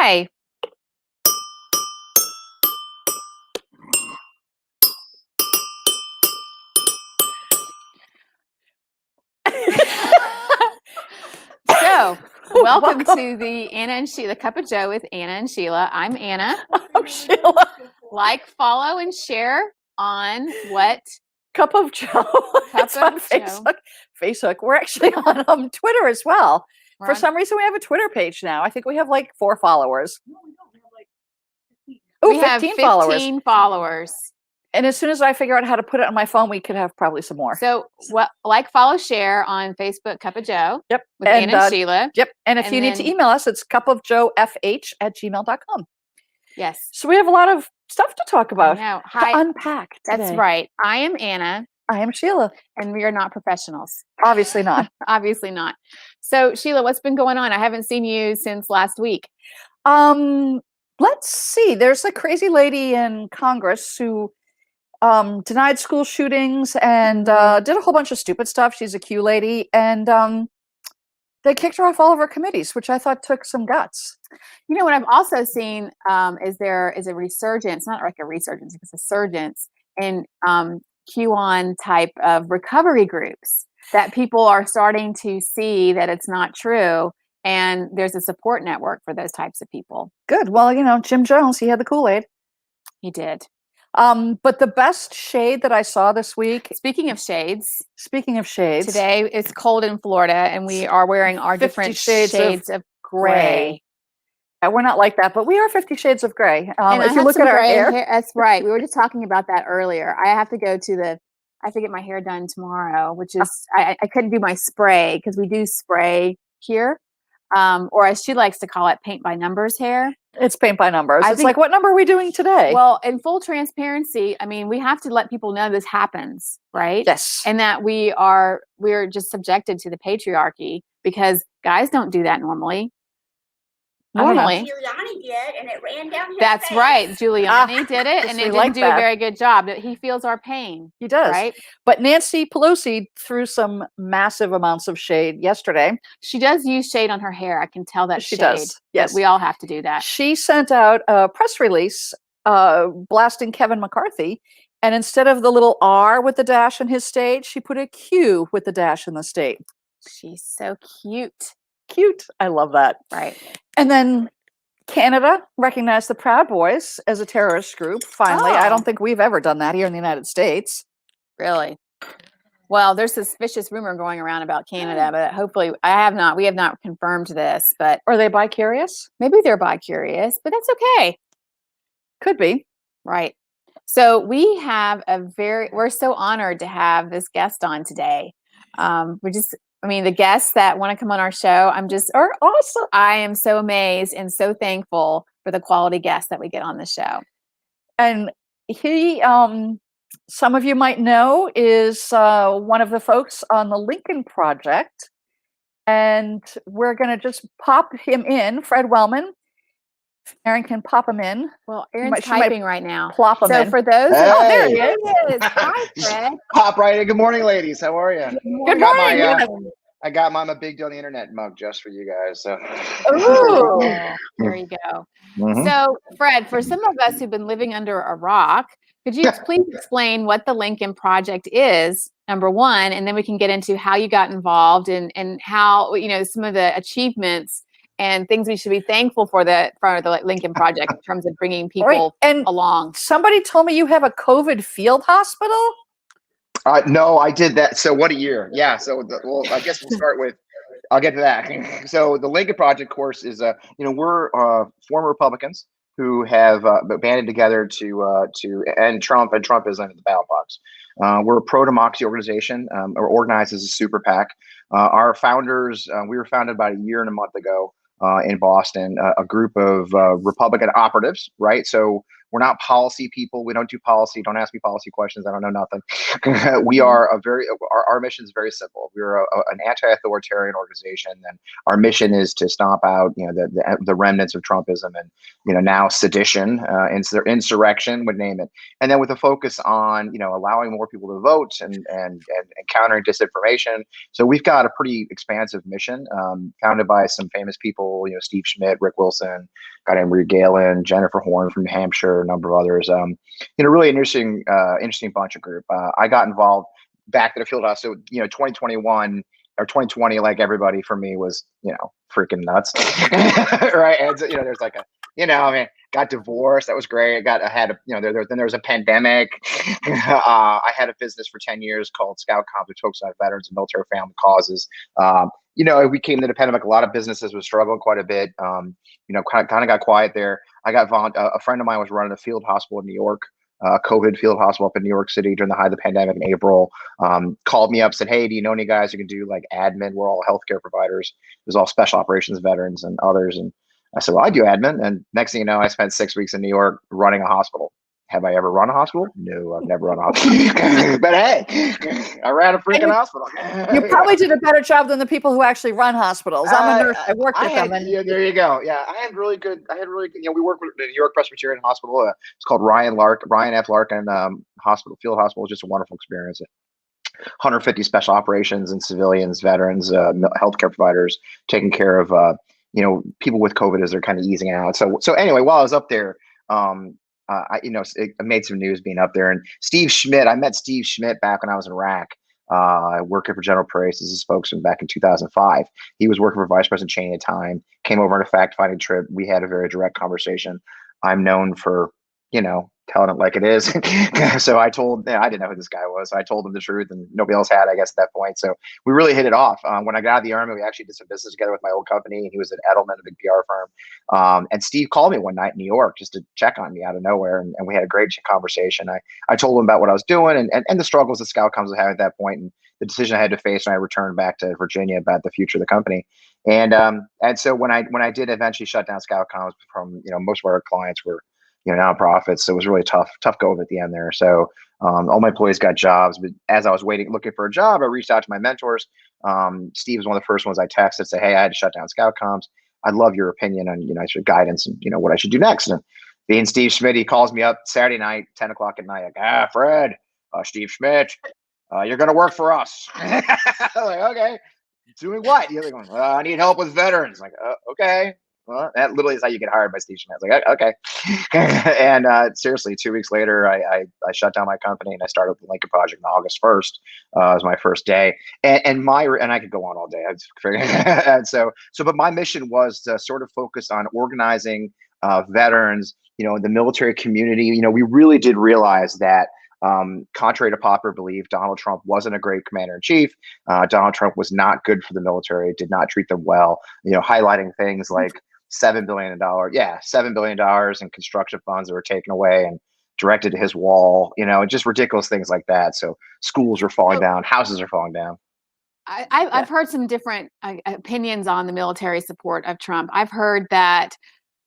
Hi. So, welcome to the Anna and Sheila Cup of Joe with Anna and Sheila. I'm Anna. I'm Sheila. Like, follow, and share on what? Cup of Joe. It's on Facebook. We're actually on Twitter as well. For some reason, we have a Twitter page now. I think we have like 4 followers. We have 15 followers. And as soon as I figure out how to put it on my phone, we could have probably some more. So, like, follow, share on Facebook, Cup of Joe. Yep. With Anna and Sheila. Yep. And if you need to email us, it's cupofjoefh@gmail.com. Yes. So we have a lot of stuff to talk about. To unpack today. That's right. I am Anna. I am Sheila. And we are not professionals. Obviously not. Obviously not. So, Sheila, what's been going on? I haven't seen you since last week. Let's see. There's a crazy lady in Congress who denied school shootings and did a whole bunch of stupid stuff. She's a Q lady. And they kicked her off all of her committees, which I thought took some guts. You know, what I've also seen is there is a resurgence, not like a resurgence, it's a surgence in QAnon type of recovery groups that people are starting to see that it's not true. And there's a support network for those types of people. Good. Well, you know, Jim Jones, he had the Kool-Aid. He did. But the best shade that I saw this week. Speaking of shades. Today it's cold in Florida and we are wearing our different shades of gray. We're not like that, but we are 50 shades of gray. And if you look at our hair. That's right. We were just talking about that earlier. I have to go to I have to get my hair done tomorrow, which is, I couldn't do my spray because we do spray here. Or as she likes to call it, paint by numbers hair. It's paint by numbers. It's like, what number are we doing today? Well, in full transparency, I mean, we have to let people know this happens, right? Yes. And that we're just subjected to the patriarchy because guys don't do that normally. Giuliani did, and it ran down his That's face. Right. Giuliani did it, and it didn't do a very good job. He feels our pain. He does. Right? But Nancy Pelosi threw some massive amounts of shade yesterday. She does use shade on her hair. I can tell that she does. Yes. We all have to do that. She sent out a press release blasting Kevin McCarthy. And instead of the little R with the dash in his state, she put a Q with the dash in the state. She's so cute. Cute. I love that. Right. And then Canada recognized the Proud Boys as a terrorist group. Finally, I don't think we've ever done that here in the United States. Really? Well, there's suspicious rumor going around about Canada, but hopefully we have not confirmed this, but are they bi-curious? Maybe they're bi-curious, but that's okay. Could be. Right. So we have we're so honored to have this guest on today. The guests that want to come on our show, are awesome. I am so amazed and so thankful for the quality guests that we get on the show. And he, some of you might know, is one of the folks on the Lincoln Project. And we're going to just pop him in, Fred Wellman. Aaron can pop him in. Well, Aaron's typing right now. Plop him in. So for those, there he is. Hi, Fred. Pop right in. Good morning, ladies. How are you? Good morning. I'm a big deal on the internet mug just for you guys. So. Ooh, there you go. Mm-hmm. So, Fred, for some of us who've been living under a rock, could you please explain what the Lincoln Project is, number one, and then we can get into how you got involved and how, some of the achievements and things we should be thankful for the Lincoln Project in terms of bringing people along. Somebody told me you have a COVID field hospital. No, I did that. So what a year. Yeah. So I guess we'll start with, I'll get to that. So the Lincoln Project course is, we're former Republicans who have banded together to end Trump and Trumpism in the ballot box. We're a pro-democracy organization, or organized as a super PAC. Our founders, we were founded about a year and a month ago in Boston, a group of Republican operatives, right? So We're not policy people. We don't do policy. Don't ask me policy questions. I don't know nothing. We are our mission is very simple. We're an anti-authoritarian organization, and our mission is to stomp out, the remnants of Trumpism and, now sedition, insurrection, would name it. And then with a focus on, allowing more people to vote and countering disinformation. So we've got a pretty expansive mission, founded by some famous people, Steve Schmidt, Rick Wilson, a guy named Reed Galen, Jennifer Horn from New Hampshire, a number of others. Really interesting bunch of group. I got involved back to the field house. So, 2021 or 2020, like everybody for me was, freaking nuts. Right. And, there's like got divorced. That was great. Then there was a pandemic. I had a business for 10 years called Scout Comps, which focuses on veterans and military family causes. We came to the pandemic. A lot of businesses were struggling quite a bit. Kind of got quiet there. I got a friend of mine was running a field hospital in New York, COVID field hospital up in New York City during the height of the pandemic in April. Called me up, said, "Hey, do you know any guys who can do like admin? We're all healthcare providers. There's all special operations veterans and others." And I said, "Well, I do admin." And next thing you know, I spent 6 weeks in New York running a hospital. Have I ever run a hospital? No, I've never run a hospital. But hey, I ran a freaking hospital. You probably did a better job than the people who actually run hospitals. I'm a nurse. I worked with them. Yeah, there you go. Yeah, I had really good. We work with the New York Presbyterian Hospital. It's called Ryan F. Larkin Hospital, Field Hospital. It's just a wonderful experience. 150 special operations and civilians, veterans, healthcare providers taking care of people with COVID as they're kind of easing out. So anyway, while I was up there, I made some news being up there. And Steve Schmidt, I met Steve Schmidt back when I was in Iraq, working for General Petraeus as a spokesman back in 2005. He was working for Vice President Cheney at the time, came over on a fact-finding trip. We had a very direct conversation. I'm known for, telling it like it is. So I didn't know who this guy was. So I told him the truth, and nobody else had, I guess, at that point. So we really hit it off. When I got out of the Army, we actually did some business together with my old company. And he was at Edelman, a big PR firm. And Steve called me one night in New York just to check on me out of nowhere. And we had a great conversation. I told him about what I was doing and the struggles that Scout Comms was having at that point, and the decision I had to face when I returned back to Virginia about the future of the company. And so when I did eventually shut down Scout Comms, from most of our clients were nonprofits, so it was really tough go at the end there. So all my employees got jobs, but as I was looking for a job, I reached out to my mentors. Steve was one of the first ones I texted, say, "Hey, I had to shut down Scout Comms. I'd love your opinion on your guidance and what I should do next." And being Steve Schmidt, he calls me up Saturday night, 10 o'clock at night, like, "Fred, Steve Schmidt, you're gonna work for us." I'm like, "Okay, doing what?" You're like, "I need help with veterans." Like, "Okay." Well, that literally is how you get hired by Steve Schmidt. Like, okay. And seriously, 2 weeks later, I shut down my company and I started the Lincoln Project on August 1st. Was my first day. And I could go on all day. But my mission was to sort of focus on organizing veterans, the military community. We really did realize that, contrary to popular belief, Donald Trump wasn't a great commander in chief. Donald Trump was not good for the military, did not treat them well, highlighting things like $7 billion in construction funds that were taken away and directed to his wall, just ridiculous things like that. So schools are falling down, houses are falling down. I've heard some different opinions on the military support of Trump. I've heard that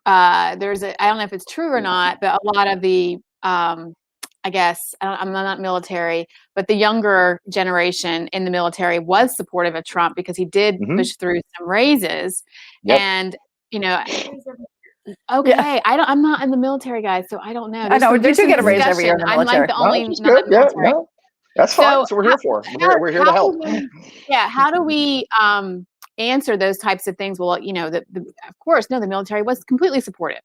I don't know if it's true or not, but a lot of the, I guess, I'm not military, but the younger generation in the military was supportive of Trump because he did push through some raises. Yep. And, okay, yeah. I'm not in the military, guys, so I don't know. I know, you do get a raise every year in the military. I'm like the only non-military. Yeah, no, that's fine. That's what we're here for. We're here to help. How do we answer those types of things? Well, of course, the military was completely supportive.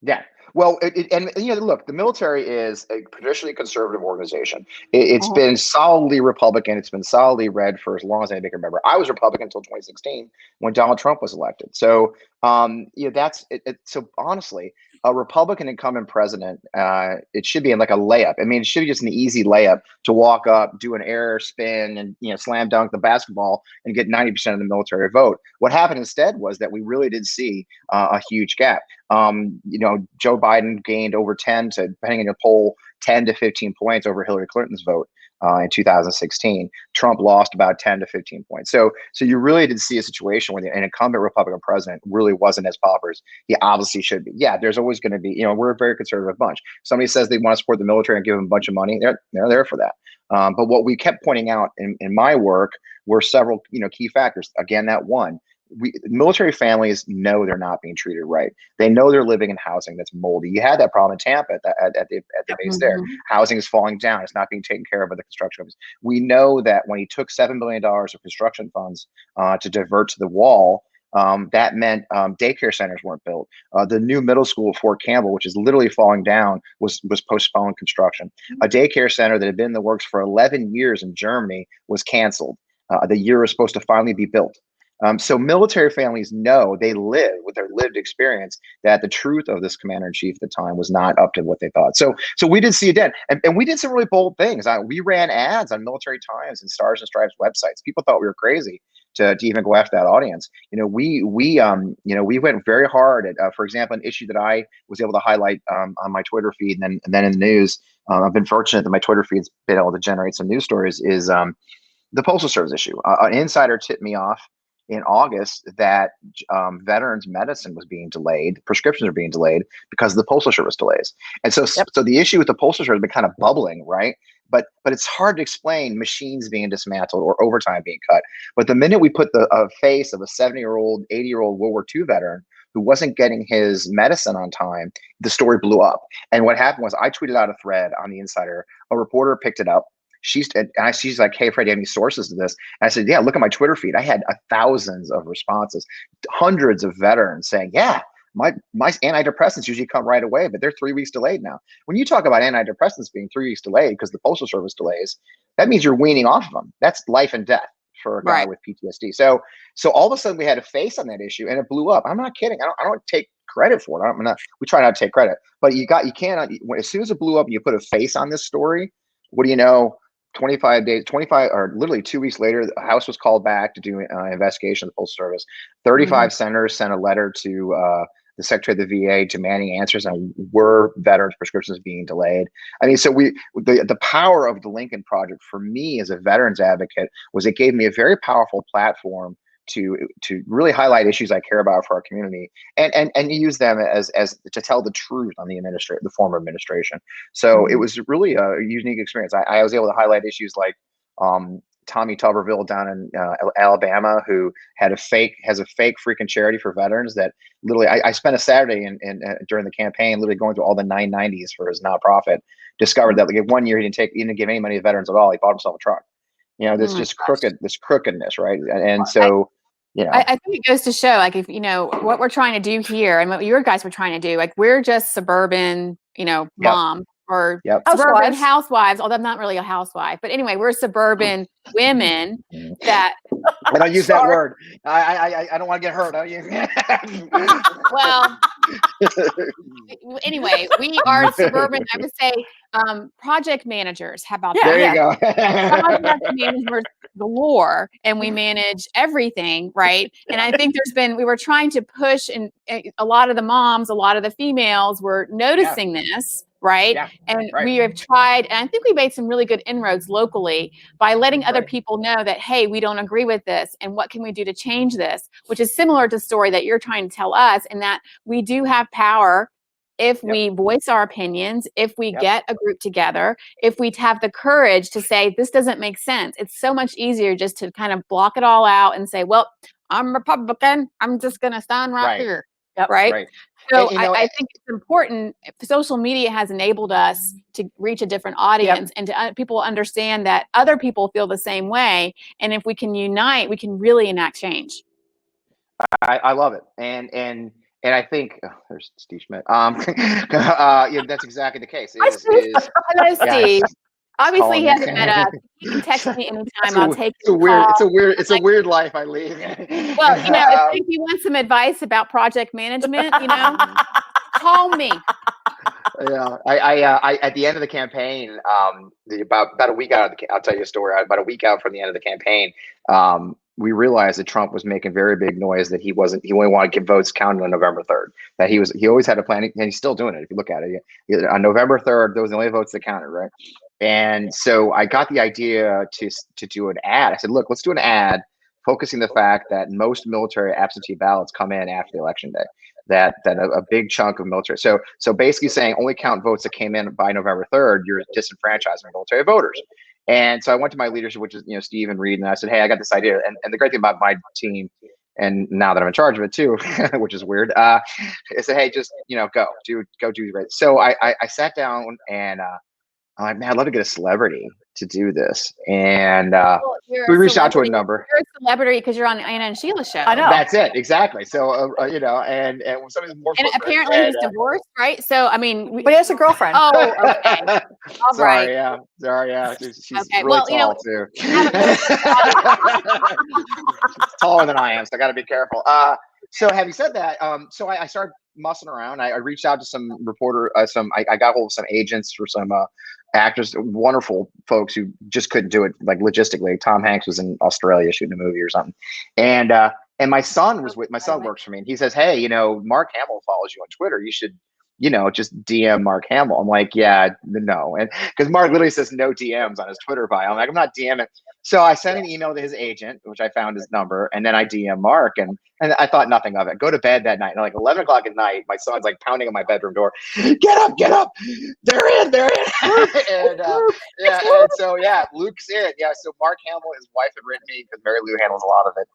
Yeah. Well, look, the military is a traditionally conservative organization. It's been solidly Republican. It's been solidly red for as long as anybody can remember. I was Republican until 2016 when Donald Trump was elected. So, that's it. So honestly, a Republican incumbent president, it should be in like a layup. I mean, it should be just an easy layup to walk up, do an air spin, and slam dunk the basketball and get 90% of the military vote. What happened instead was that we really did see a huge gap. Joe Biden gained over 10 to, depending on your poll, 10 to 15 points over Hillary Clinton's vote. in 2016. Trump lost about 10 to 15 points. So you really did see a situation where an incumbent Republican president really wasn't as popular as he obviously should be. Yeah, there's always going to be, we're a very conservative bunch. Somebody says they want to support the military and give them a bunch of money. They're there for that. But what we kept pointing out in my work were several, key factors. Again, that one, military families know they're not being treated right. They know they're living in housing that's moldy. You had that problem in Tampa at the base there. Housing is falling down. It's not being taken care of by the construction companies. We know that when he took $7 billion of construction funds to divert to the wall, that meant daycare centers weren't built. The new middle school, Fort Campbell, which is literally falling down, was postponed construction. A daycare center that had been in the works for 11 years in Germany was canceled. The year was supposed to finally be built. So military families know, they live with their lived experience, that the truth of this commander-in-chief at the time was not up to what they thought. So we did see it then. And we did some really bold things. We ran ads on Military Times and Stars and Stripes websites. People thought we were crazy to even go after that audience. We went very hard at, for example, an issue that I was able to highlight on my Twitter feed and then in the news. I've been fortunate that my Twitter feed's been able to generate some news stories, is the Postal Service issue. An insider tipped me off in August that veterans medicine was being delayed, prescriptions are being delayed because of the Postal Service delays. And so the issue with the Postal Service has been kind of bubbling, right? But it's hard to explain machines being dismantled or overtime being cut. But the minute we put the face of a 70-year-old, 80-year-old World War II veteran who wasn't getting his medicine on time, the story blew up. And what happened was I tweeted out a thread on the Insider. A reporter picked it up. She's like, "Hey, Fred, do you have any sources to this?" And I said, "Yeah, look at my Twitter feed. I had thousands of responses, hundreds of veterans saying, yeah, my antidepressants usually come right away, but they're 3 weeks delayed now." When you talk about antidepressants being 3 weeks delayed because the Postal Service delays, that means you're weaning off of them. That's life and death for a guy with PTSD. So all of a sudden we had a face on that issue and it blew up. I'm not kidding. I don't take credit for it. We try not to take credit, but you can't, as soon as it blew up and you put a face on this story, what do you know? 25 or literally 2 weeks later, the House was called back to do an investigation of the Postal Service. 35 senators sent a letter to the Secretary of the VA demanding answers on were veterans' prescriptions being delayed. I mean, so the power of the Lincoln Project for me as a veterans advocate was it gave me a very powerful platform to really highlight issues I care about for our community and use them as to tell the truth on the former administration. So it was really a unique experience. I was able to highlight issues like Tommy Tuberville down in Alabama, who has a fake freaking charity for veterans that literally I spent a Saturday during the campaign literally going through all the 990s for his nonprofit. Discovered that like 1 year he didn't give any money to veterans at all. He bought himself a truck. This just crookedness, right? And so, I think it goes to show, like, if what we're trying to do here and what your guys were trying to do, like, we're just suburban, mom or suburban housewives, although I'm not really a housewife, but anyway, we're suburban women that. I don't use that word. I don't want to get hurt. Well, anyway, we are suburban. I would say project managers. How about that? There you go. Project managers galore, and we manage everything, right? And I think we were trying to push, and a lot of the moms, a lot of the females were noticing this. Right. Yeah, and we have tried, and I think we made some really good inroads locally by letting other people know that, hey, we don't agree with this. And what can we do to change this? Which is similar to the story that you're trying to tell us, and that we do have power if we voice our opinions, if we get a group together, if we have the courage to say, this doesn't make sense. It's so much easier just to kind of block it all out and say, well, I'm Republican. I'm just going to stand right here. Right. So I think it's important. Social media has enabled us to reach a different audience and to people understand that other people feel the same way. And if we can unite, we can really enact change. I love it. And I think there's Steve Schmidt. That's exactly the case. Hello, Steve. Obviously, he hasn't met us. You can text me anytime. I'll take it. It's a weird life I lead. Well, if you want some advice about project management, call me. Yeah, I at the end of the campaign, about a week out I'll tell you a story. About a week out from the end of the campaign, we realized that Trump was making very big noise that he only wanted to get votes counted on November 3rd. That he always had a plan, and he's still doing it. If you look at it, on November 3rd, those were the only votes that counted, right? And so I got the idea to do an ad. I said, look, let's do an ad focusing the fact that most military absentee ballots come in after the election day. That a big chunk of military. So basically saying only count votes that came in by November 3rd, you're disenfranchising military voters. And so I went to my leadership, which is Steve and Reed, and I said, hey, I got this idea. And the great thing about my team, and now that I'm in charge of it too, which is weird, I said, hey, just go do great. So I sat down and I'm like, man, I'd love to get a celebrity to do this. And we reached out to a number. You're a celebrity because you're on Anna and Sheila show. I know. That's it, exactly. So and somebody's more. And apparently he's divorced, right? So I mean, but he has a girlfriend. Oh, okay. All Sorry, right. yeah. She's Okay, really well, tall too. Taller than I am, so I got to be careful. So having said that, so I started mussing around. I reached out to some reporter, I got hold of some agents for some actors, wonderful folks who just couldn't do it like logistically. Tom Hanks was in Australia shooting a movie or something, and my son works for me, and he says, hey, Mark Hamill follows you on Twitter. You should just DM Mark Hamill. I'm like, yeah, no. And because Mark literally says no DMs on his Twitter bio. I'm like, I'm not DMing. So I sent an email to his agent, which I found his number, and then I DM Mark, and I thought nothing of it. Go to bed that night, and like 11 o'clock at night, my son's like pounding on my bedroom door. Get up! They're in. and so Luke's in. Yeah, so Mark Hamill, his wife had written me because Mary Lou handles a lot of it,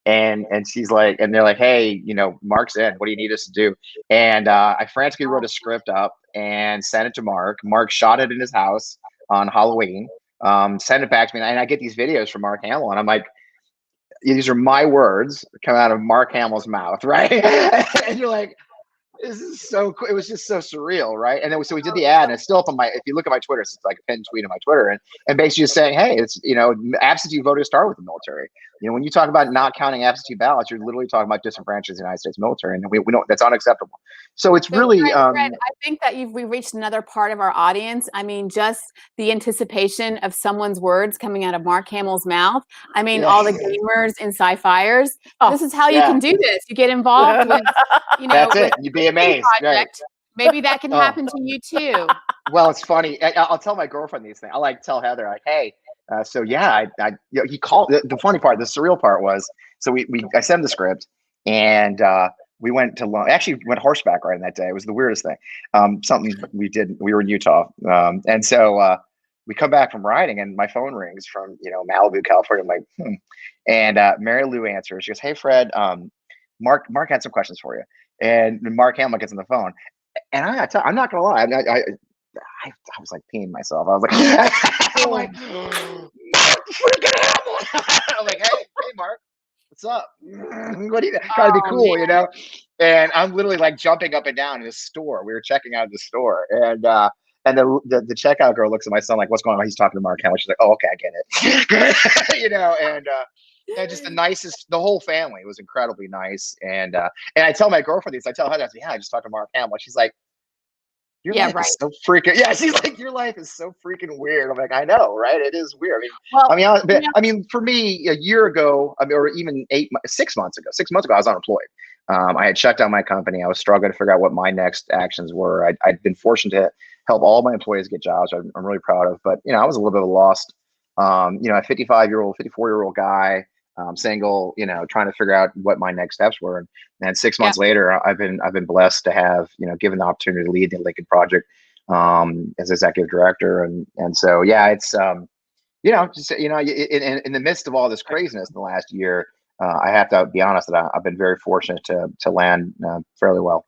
and she's like, and they're like, hey, Mark's in. What do you need us to do? And I frantically wrote a script up and sent it to Mark. Mark shot it in his house on Halloween. Send it back to me, and I get these videos from Mark Hamill, and I'm like, these are my words coming out of Mark Hamill's mouth, right? And you're like, this is so cool. It was just so surreal, right? And then so we did the ad, and it's still up on if you look at my Twitter, it's like a pinned tweet on my Twitter, and basically just saying, hey, it's absentee voters start with the military. When you talk about not counting absentee ballots, you're literally talking about disenfranchising the United States military, and we don't. That's unacceptable. So it's really. Fred, I think that we reached another part of our audience. I mean, just the anticipation of someone's words coming out of Mark Hamill's mouth. I mean, all the gamers in sci-fiers. This is how you can do this. You get involved with, That's it. You'd be amazed. Right. Maybe that can happen to you too. Well, it's funny. I'll tell my girlfriend these things. I like tell Heather, like, hey. So yeah, he called. The funny part, the surreal part was, so I sent him the script, and we went to lunch. Actually, went horseback riding that day. It was the weirdest thing. Something we did. We were in Utah, and so we come back from riding, and my phone rings from Malibu, California. I'm like, and Mary Lou answers. She goes, "Hey, Fred, Mark had some questions for you." And Mark Hamill gets on the phone, and I'm not gonna lie, I was like peeing myself. I was like, I'm like, freaking Hamill. I'm like, hey, Mark, what's up? What do you trying to be cool, And I'm literally like jumping up and down in the store. We were checking out of the store, and the checkout girl looks at my son like, what's going on? He's talking to Mark Hamill. She's like, oh, okay, I get it. And just the whole family was incredibly nice. And I tell my girlfriend this. I tell her, I say, yeah, I just talked to Mark Hamill. She's like, your life is so freaking. Yeah, she's like, your life is so freaking weird. I'm like, I know, right? It is weird. I mean, for me, a year ago, or even 6 months ago, I was unemployed. I had shut down my company. I was struggling to figure out what my next actions were. I'd been fortunate to help all my employees get jobs. I'm really proud of. But I was a little bit of a lost, a 54-year-old guy. Single, trying to figure out what my next steps were. And 6 months later, I've been blessed to have, given the opportunity to lead the Lincoln Project as executive director. And so, it's, in the midst of all this craziness in the last year, I have to be honest that I've been very fortunate to land fairly well.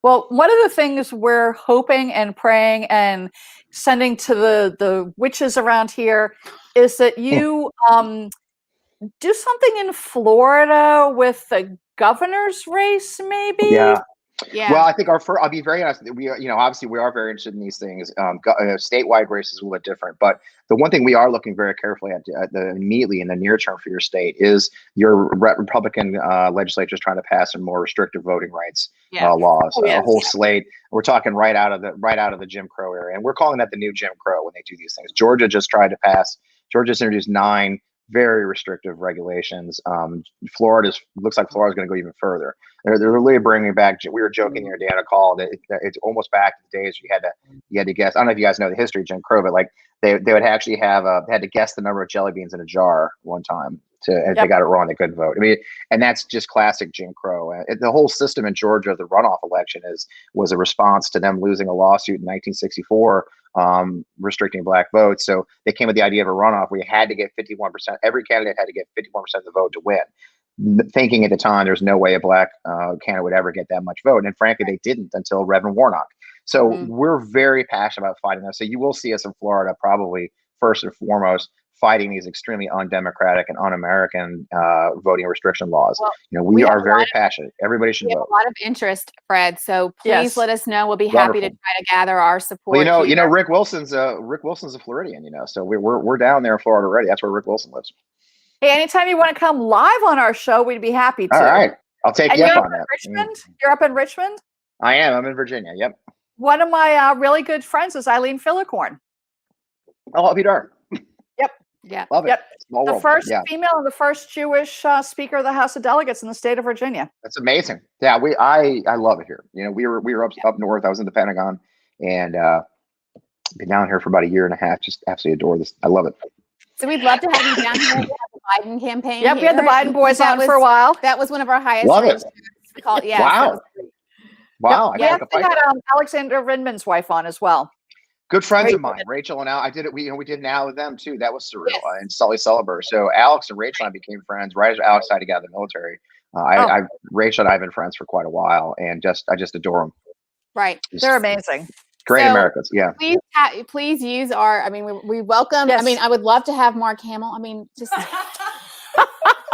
Well, one of the things we're hoping and praying and sending to the witches around here is that you do something in Florida with the governor's race, maybe? Yeah. Well, I think I'll be very honest. We, obviously we are very interested in these things. Statewide races will look different, but the one thing we are looking very carefully at immediately in the near term for your state is your Republican legislature is trying to pass some more restrictive voting rights laws, a whole slate. We're talking right out of the Jim Crow era, and we're calling that the new Jim Crow when they do these things. Georgia just introduced 9 very restrictive regulations. Florida looks like Florida's going to go even further. They're really bringing back. We were joking here, Dan, a call that it's almost back to the days you had to guess. I don't know if you guys know the history of Jim Crow, but like they would actually have they had to guess the number of jelly beans in a jar one time. If they got it wrong, they couldn't vote. I mean, and that's just classic Jim Crow. The whole system in Georgia, the runoff election, was a response to them losing a lawsuit in 1964, restricting black votes. So they came with the idea of a runoff where you had to get 51%. Every candidate had to get 51% of the vote to win. Thinking at the time there's no way a black candidate would ever get that much vote, and frankly, they didn't until Reverend Warnock. So we're very passionate about fighting that. So you will see us in Florida probably first and foremost fighting these extremely undemocratic and un-American voting restriction laws. Well, we are very passionate. Everybody should vote. A lot of interest, Fred. So please let us know. We'll be happy to try to gather our support. Well, you know, Rick Wilson's a Floridian. So we're down there in Florida already. That's where Rick Wilson lives. Hey, anytime you want to come live on our show, we'd be happy to. All right, I'll take you up on that. Richmond? You're up in Richmond? I am. I'm in Virginia. Yep. One of my really good friends is Eileen Fillicorn. Oh, I'll be darned. Yeah. Love it. Yep. Small the world. first female and the first Jewish Speaker of the House of Delegates in the state of Virginia. That's amazing. Yeah, I love it here. We were up north. I was in the Pentagon, and been down here for about a year and a half. Just absolutely adore this. I love it. So we'd love to have you down here. We have the Biden campaign. Yep, we had the Biden boys on for a while. That was one of our highest. Love it. Yeah. Wow. Wow. Yep. We had Alexander Vindman's wife on as well. Good friends of mine, Rachel and Al. I did it. We did an Al with them too. That was surreal. And Sully Sullivan. So Alex and Rachel and I became friends right as Alex decided to get out of the military. Rachel and I have been friends for quite a while, and I just adore them. Right, they're amazing. Great Americans. Yeah. Please use our. I mean, we welcome. Yes. I mean, I would love to have Mark Hamill. I mean, just.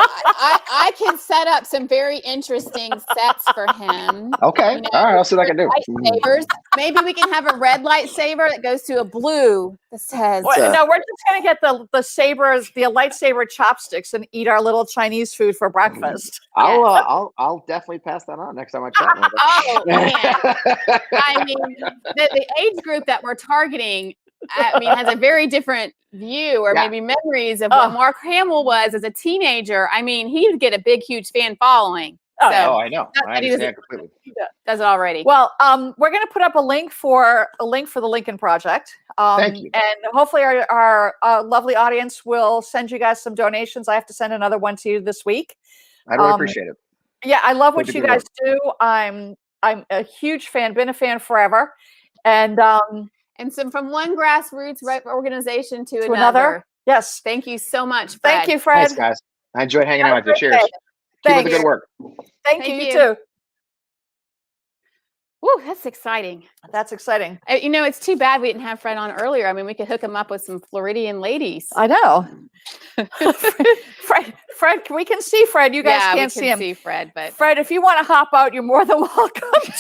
I can set up some very interesting sets for him. Okay. All right. I'll see what I can do. Lightsabers. Maybe we can have a red lightsaber that goes to a blue that says. No, we're just going to get the sabers, the lightsaber chopsticks, and eat our little Chinese food for breakfast. I'll definitely pass that on next time I chat with him. Oh man! I mean, the age group that we're targeting. I mean, has a very different view or maybe memories of what Mark Hamill was as a teenager. I mean, he'd get a big, huge fan following. I know. I understand completely. He does it already. Well, we're going to put up a link for the Lincoln Project. Thank you. And hopefully our lovely audience will send you guys some donations. I have to send another one to you this week. I really appreciate it. Yeah, I love what you guys do. I'm a huge fan, been a fan forever. And so from one grassroots organization to another. Yes. Thank you so much, Fred. Thank you, Fred. Thanks, guys. I enjoyed hanging out with you. Cheers. Keep up the good work. Thank you. You too. Woo, that's exciting. That's exciting. It's too bad we didn't have Fred on earlier. I mean, we could hook him up with some Floridian ladies. I know. Fred, we can see Fred. You guys can't see him. See Fred, but Fred, if you want to hop out, you're more than welcome to.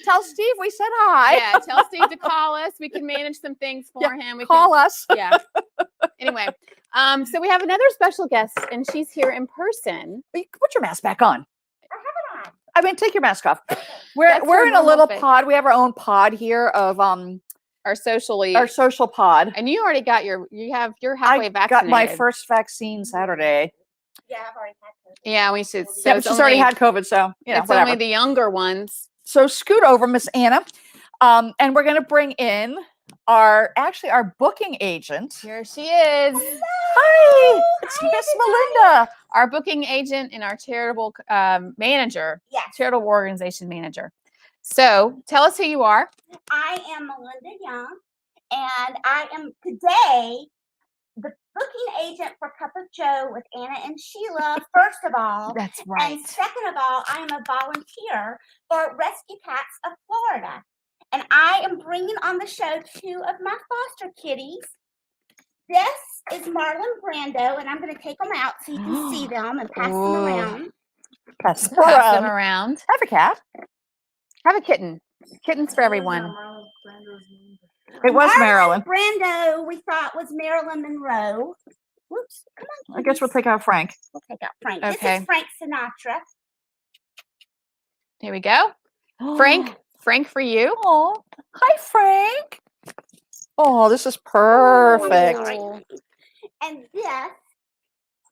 Tell Steve we said hi. Yeah, tell Steve to call us. We can manage some things for him. Call us. Yeah. Anyway, so we have another special guest, and she's here in person. Put your mask back on. I have it on. I mean, take your mask off. We're in a little pod. We have our own pod here of our social pod. And you already got you're halfway vaccinated. I got my first vaccine Saturday. Yeah, I've already had COVID. Yeah, we should. So she's already had COVID, so it's whatever. only the younger ones. So scoot over, Miss Anna, and we're going to bring in our booking agent. Here she is. Hi, it's Miss Melinda, our booking agent and our charitable manager. Yes. Charitable organization manager. So tell us who you are. I am Melinda Young, and I am today the booking agent for Cup of Joe with Anna and Sheila, first of all. That's right. And second of all, I am a volunteer for Rescue Cats of Florida. And I am bringing on the show 2 of my foster kitties. This is Marlon Brando, and I'm going to take them out so you can see them and pass them around. Pass them around. Have a cat. Have a kitten. Kittens for everyone. It was Marilyn. Brando, we thought was Marilyn Monroe. Whoops. Come on. I guess we'll take out Frank. We'll take out Frank. Okay. This is Frank Sinatra. Here we go. Frank for you. Oh, hi, Frank. Oh, this is perfect. Sorry. And this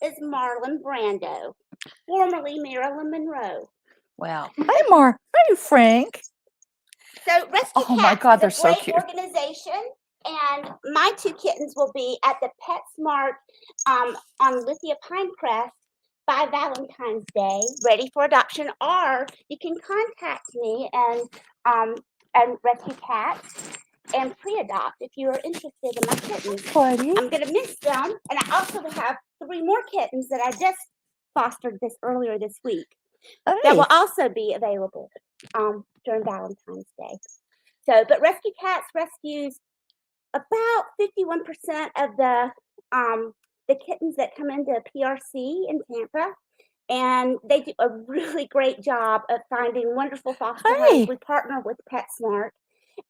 is Marlon Brando, formerly Marilyn Monroe. Well, Hi, Frank. So Rescue Oh my Cats God, is they're a so great cute. organization, and my 2 kittens will be at the PetSmart on Lithia Pinecrest by Valentine's Day, ready for adoption. Or you can contact me and Rescue Cats and pre-adopt if you are interested in my kittens. Buddy. I'm gonna miss them, and I also have 3 more kittens that I just fostered earlier this week that will also be available during Valentine's Day. So, but Rescue Cats rescues about 51% of the kittens that come into PRC in Tampa, and they do a really great job of finding wonderful foster homes. We partner with PetSmart,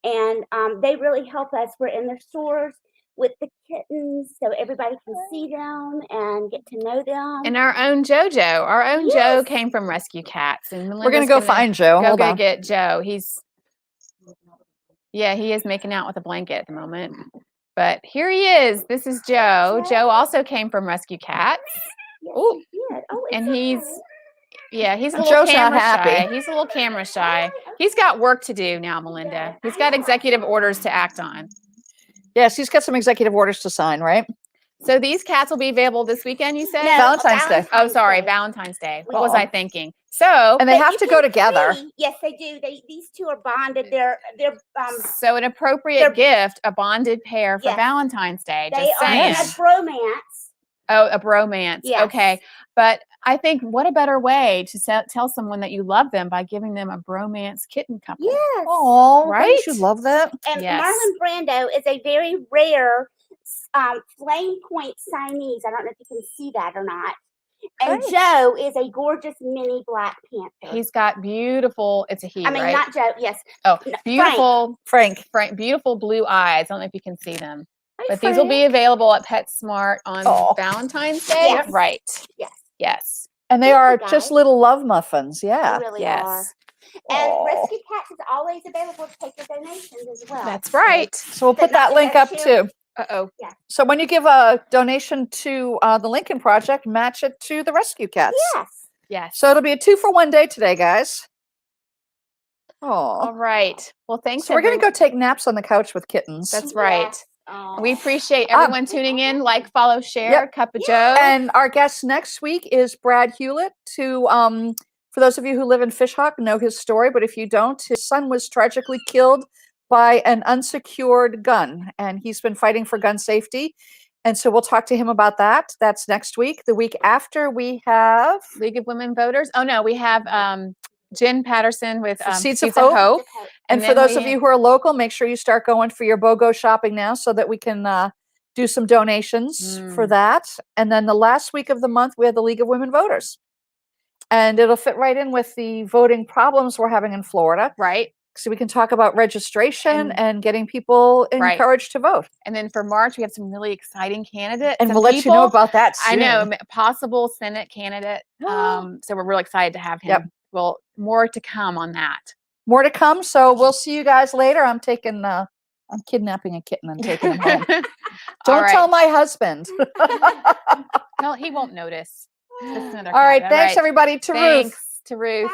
and they really help us. We're in their stores with the kittens so everybody can see them and get to know them. and our own JoJo. Our own Joe came from Rescue Cats. And We're going to go find Joe. Hold on. Get Joe. He is making out with a blanket at the moment. But here he is. This is Joe. Joe also came from Rescue Cats. Oh, and he's a little Joe's not camera happy. shy. He's a little camera shy. He's got work to do now, Melinda. He's got executive orders to act on. Yes, he's got some executive orders to sign, right? So these cats will be available this weekend, you said? No, Valentine's Day. Oh, sorry, Valentine's Day. What was I thinking? So, and they have to go together. Yes, they do. These 2 are bonded. They're so an appropriate gift, a bonded pair for Valentine's Day. They Just saying. are in a bromance. Oh, a bromance. Yes. Okay. But I think what a better way to tell someone that you love them by giving them a bromance kitten couple. Yes. Oh, right? Don't you love that? And Marlon Brando is a very rare flame point Siamese. I don't know if you can see that or not. And Joe is a gorgeous mini black panther. He's got beautiful, it's a he, right? not Joe, yes. Oh, beautiful, Frank, beautiful blue eyes. I don't know if you can see them. But these will be available at PetSmart on Valentine's Day. Yes. Right. Yes. Yes. And they are just little love muffins. Yeah. They really are. And Rescue Cats is always available to take your donations as well. That's right. So we'll put that link up too. Uh-oh. Yeah. So when you give a donation to the Lincoln Project, match it to the Rescue Cats. Yes. Yes. So it'll be a 2-for-1 day today, guys. Oh. All right. Well, thanks. So we're going to go take naps on the couch with kittens. That's right. We appreciate everyone tuning in. Like, follow, share. Cup of Joe. And our guest next week is Brad Hewlett. For those of you who live in Fishhawk, know his story. But if you don't, his son was tragically killed by an unsecured gun. And he's been fighting for gun safety. And so we'll talk to him about that. That's next week. The week after, we have League of Women Voters. Oh, no, we have Jen Patterson with Seeds of Hope. And for those of you who are local, make sure you start going for your BOGO shopping now so that we can do some donations for that. And then the last week of the month, we have the League of Women Voters. And it'll fit right in with the voting problems we're having in Florida. Right. So we can talk about registration and getting people encouraged to vote. And then for March, we have some really exciting candidates. And we'll let you know about that soon. I know, possible Senate candidate. So we're really excited to have him. Yep. Well, more to come on that. More to come. So we'll see you guys later. I'm kidnapping a kitten and taking him home. Don't tell my husband. No, he won't notice. All right. Thanks, everybody. To Ruth. To Ruth.